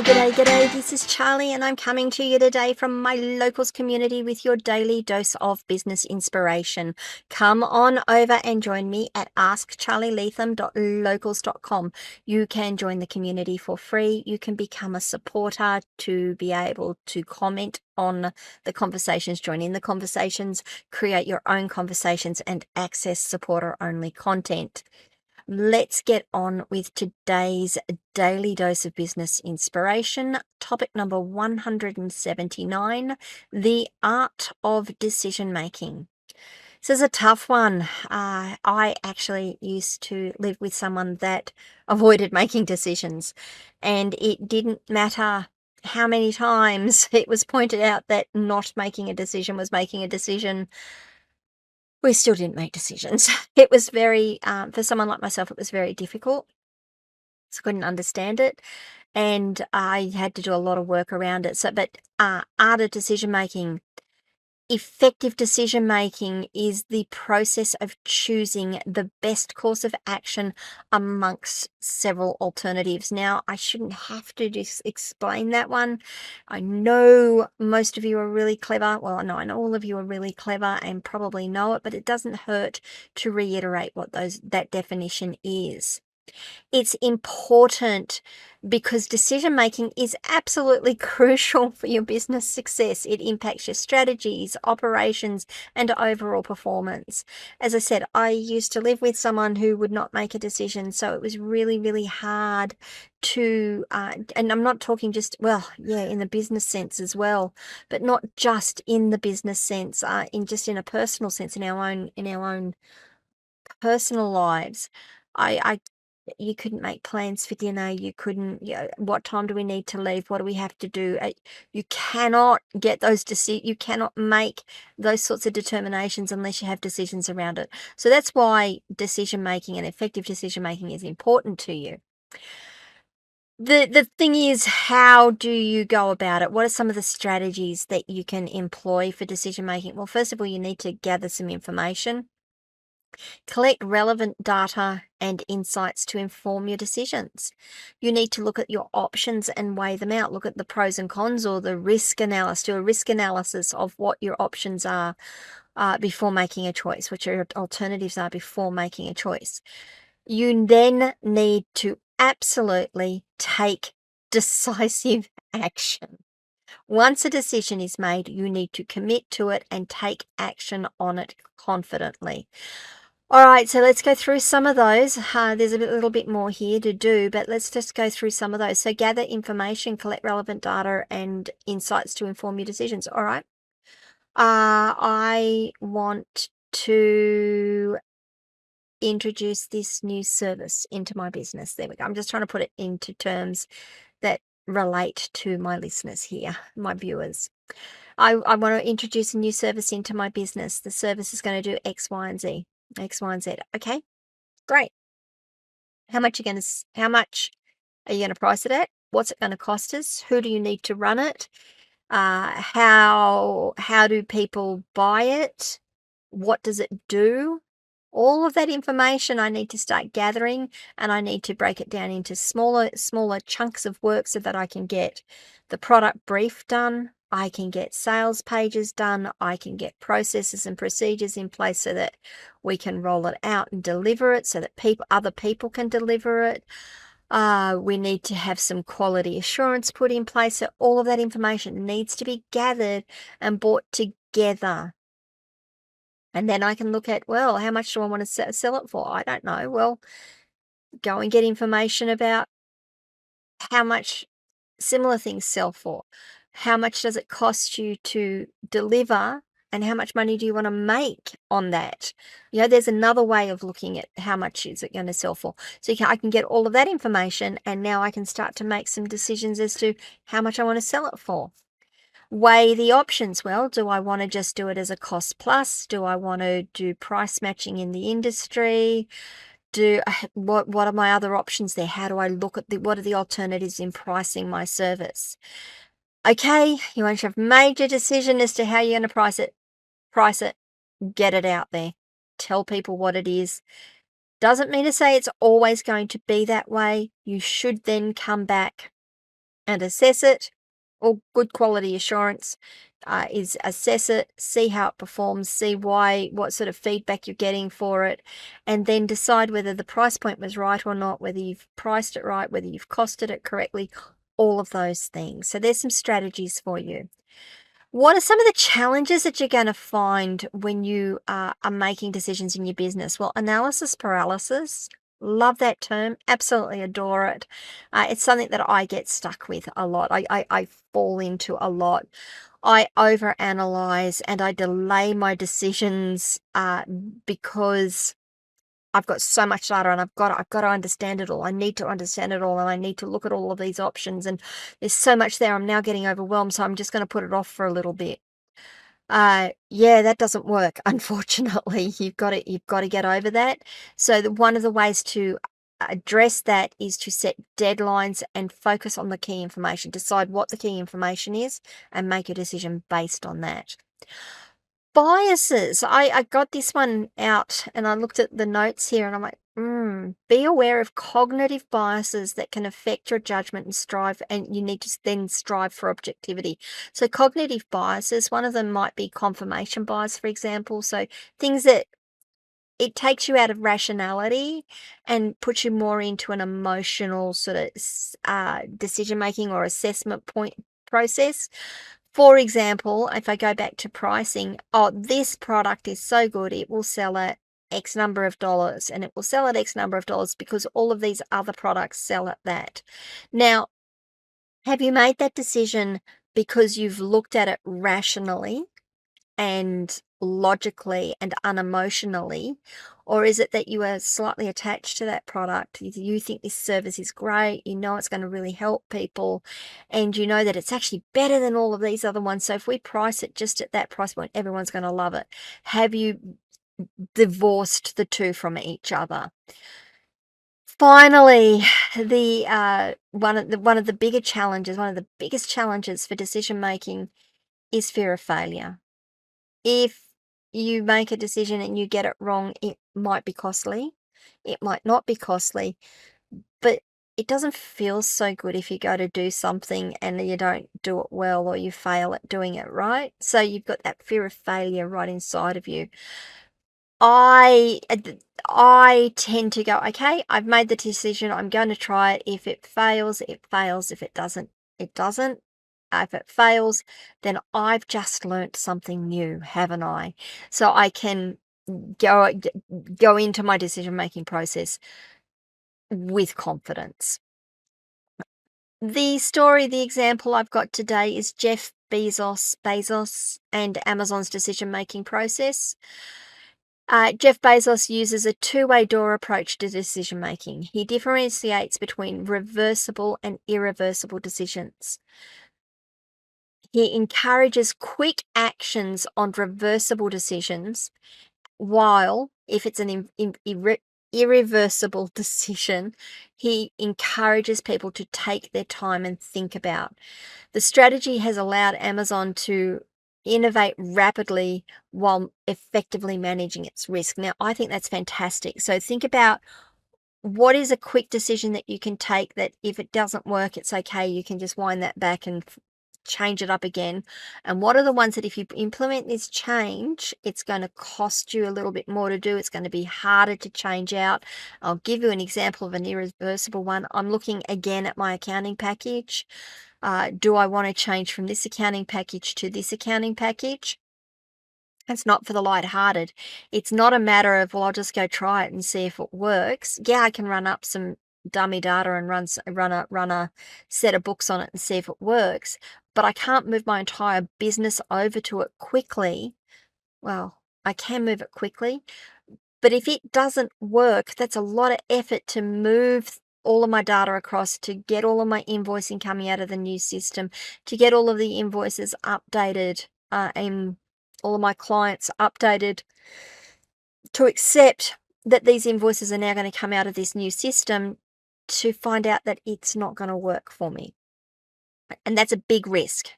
G'day. This is Charlie, and I'm coming to you today from my locals community with your daily dose of business inspiration. Come on over and join me at askcharlieleetham.locals.com. You can join the community for free. You can become a supporter to be able to comment on the conversations, join in the conversations, create your own conversations, and access supporter-only content. Let's get on with today's daily dose of business inspiration. Topic number 179, the art of decision making. This is a tough one. I actually used to live with someone that avoided making decisions, and it didn't matter how many times it was pointed out that not making a decision was making a decision. We still didn't make decisions. It was very, for someone like myself, it was very difficult. So I couldn't understand it, and I had to do a lot of work around it. But art of decision making, effective decision making is the process of choosing the best course of action amongst several alternatives. Now, I shouldn't have to just explain that one. I know most of you are really clever. Well, no, I know all of you are really clever and probably know it, but it doesn't hurt to reiterate what that definition is. It's important because decision making is absolutely crucial for your business success. It impacts your strategies, operations, and overall performance. As I said, I used to live with someone who would not make a decision, so it was really, really hard to, and I'm not talking just, in the business sense as well, but not just in the business sense, in a personal sense, in our own personal lives. I You couldn't make plans for dinner. You couldn't, what time do we need to leave? What do we have to do? You cannot get you cannot make those sorts of determinations unless you have decisions around it. So that's why decision making and effective decision making is important to you. The thing is, how do you go about it? What are some of the strategies that you can employ for decision making? Well, first of all, you need to gather some information. Collect relevant data and insights to inform your decisions. You need to look at your options and weigh them out. Look at the pros and cons or the risk analysis. Do a risk analysis of what your options are before making a choice, what your alternatives are before making a choice. You then need to absolutely take decisive action. Once a decision is made, you need to commit to it and take action on it confidently. All right, so let's go through some of those. There's a little bit more here to do, but let's just go through some of those. So gather information, collect relevant data and insights to inform your decisions. All right. I want to introduce this new service into my business. There we go. I'm just trying to put it into terms that relate to my listeners here, my viewers. I want to introduce a new service into my business. The service is going to do X, Y, and Z. X, Y, and Z. Okay, great. How much are you going to price it at? What's it going to cost us? Who do you need to run it? How do people buy it? What does it do? All of that information I need to start gathering, and I need to break it down into smaller chunks of work so that I can get the product brief done, I can get sales pages done, I can get processes and procedures in place so that we can roll it out and deliver it, so that other people can deliver it. We need to have some quality assurance put in place. So all of that information needs to be gathered and brought together. And then I can look at, well, how much do I want to sell it for? I don't know. Well, go and get information about how much similar things sell for. How much does it cost you to deliver, and how much money do you want to make on that? There's another way of looking at how much is it going to sell for. So I can get all of that information, and now I can start to make some decisions as to how much I want to sell it for. Weigh the options. Well, do I want to just do it as a cost plus? Do I want to do price matching in the industry? What are my other options there? How do I look at what are the alternatives in pricing my service? Okay, once you've made your decision as to how you're going to price it, get it out there. Tell people what it is. Doesn't mean to say it's always going to be that way. You should then come back and assess it. Or good quality assurance is assess it, see how it performs, see what sort of feedback you're getting for it, and then decide whether the price point was right or not, whether you've priced it right, whether you've costed it correctly, all of those things. So there's some strategies for you. What are some of the challenges that you're going to find when you are making decisions in your business? Well, analysis paralysis. Love that term. Absolutely adore it. It's something that I get stuck with a lot. I fall into a lot. I overanalyze and I delay my decisions because I've got so much data and I've got to understand it all. I need to understand it all and I need to look at all of these options and there's so much there. I'm now getting overwhelmed, so I'm just going to put it off for a little bit. Yeah, that doesn't work. Unfortunately, you've got to get over that. So one of the ways to address that is to set deadlines and focus on the key information. Decide what the key information is and make a decision based on that. Biases. I got this one out and I looked at the notes here and I'm like, be aware of cognitive biases that can affect your judgment and you need to then strive for objectivity. So cognitive biases, one of them might be confirmation bias, for example. So things that it takes you out of rationality and puts you more into an emotional sort of decision making or assessment point process. For example, if I go back to pricing, oh, this product is so good, it will sell at X number of dollars, and it will sell at X number of dollars because all of these other products sell at that. Now, have you made that decision because you've looked at it rationally and logically and unemotionally? Or is it that you are slightly attached to that product? You think this service is great, you know it's going to really help people, and you know that it's actually better than all of these other ones. So if we price it just at that price point, everyone's going to love it. Have you divorced the two from each other? Finally, the one of the bigger challenges, one of the biggest challenges for decision making is fear of failure. If you make a decision and you get it wrong, it might be costly. It might not be costly, but it doesn't feel so good if you go to do something and you don't do it well or you fail at doing it right. So you've got that fear of failure right inside of you. I tend to go, okay, I've made the decision. I'm going to try it. If it fails, it fails. If it doesn't, it doesn't. If it fails, then I've just learnt something new, haven't I? So I can go go into my decision-making process with confidence. The example I've got today is Jeff Bezos and Amazon's decision-making process. Jeff Bezos uses a two-way door approach to decision-making. He differentiates between reversible and irreversible decisions. He encourages quick actions on reversible decisions, while if it's an irreversible decision, he encourages people to take their time and think about. The strategy has allowed Amazon to innovate rapidly while effectively managing its risk. Now, I think that's fantastic. So think about what is a quick decision that you can take that if it doesn't work, it's okay. You can just wind that back and change it up again. And what are the ones that if you implement this change, it's going to cost you a little bit more to do. It's going to be harder to change out. I'll give you an example of an irreversible one. I'm looking again at my accounting package. Do I want to change from this accounting package to this accounting package? It's not for the light-hearted. It's not a matter of, well, I'll just go try it and see if it works. Yeah, I can run up some dummy data and run a set of books on it and see if it works, but I can't move my entire business over to it quickly. Well, I can move it quickly, but if it doesn't work, that's a lot of effort to move all of my data across, to get all of my invoicing coming out of the new system, to get all of the invoices updated, and all of my clients updated to accept that these invoices are now going to come out of this new system, to find out that it's not going to work for me. And that's a big risk.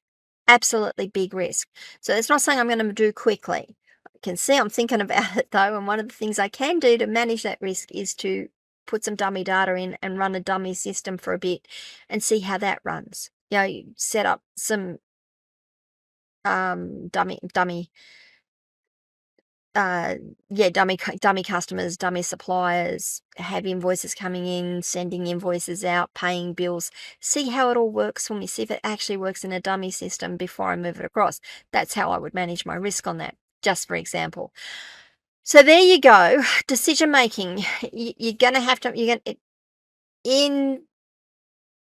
Absolutely big risk. So it's not saying I'm going to do quickly. I can see I'm thinking about it though. And one of the things I can do to manage that risk is to put some dummy data in and run a dummy system for a bit and see how that runs. set up some dummy dummy customers, dummy suppliers, have invoices coming in, sending invoices out, paying bills. See how it all works for me. See if it actually works in a dummy system before I move it across. That's how I would manage my risk on that, just for example. So there you go. Decision making. You're going to have to, in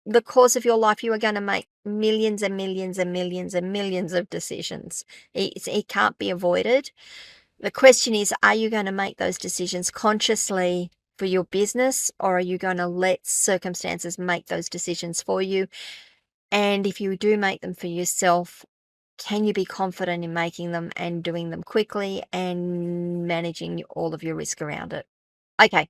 the course of your life, you are going to make millions and millions and millions and millions of decisions. It can't be avoided. The question is, are you going to make those decisions consciously for your business, or are you going to let circumstances make those decisions for you? And if you do make them for yourself, can you be confident in making them and doing them quickly and managing all of your risk around it? Okay,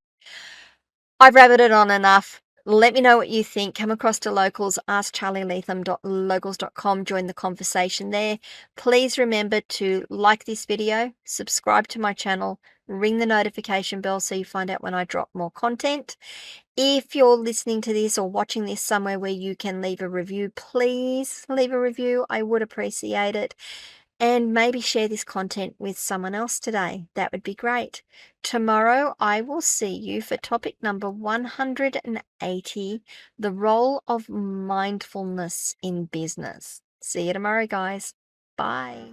I've rabbited on enough. Let me know what you think. Come across to Locals, askcharlyleetham.locals.com. Join the conversation there. Please remember to like this video, subscribe to my channel, ring the notification bell so you find out when I drop more content. If you're listening to this or watching this somewhere where you can leave a review, please leave a review. I would appreciate it. And maybe share this content with someone else today. That would be great. Tomorrow, I will see you for topic number 180, the role of mindfulness in business. See you tomorrow, guys. Bye.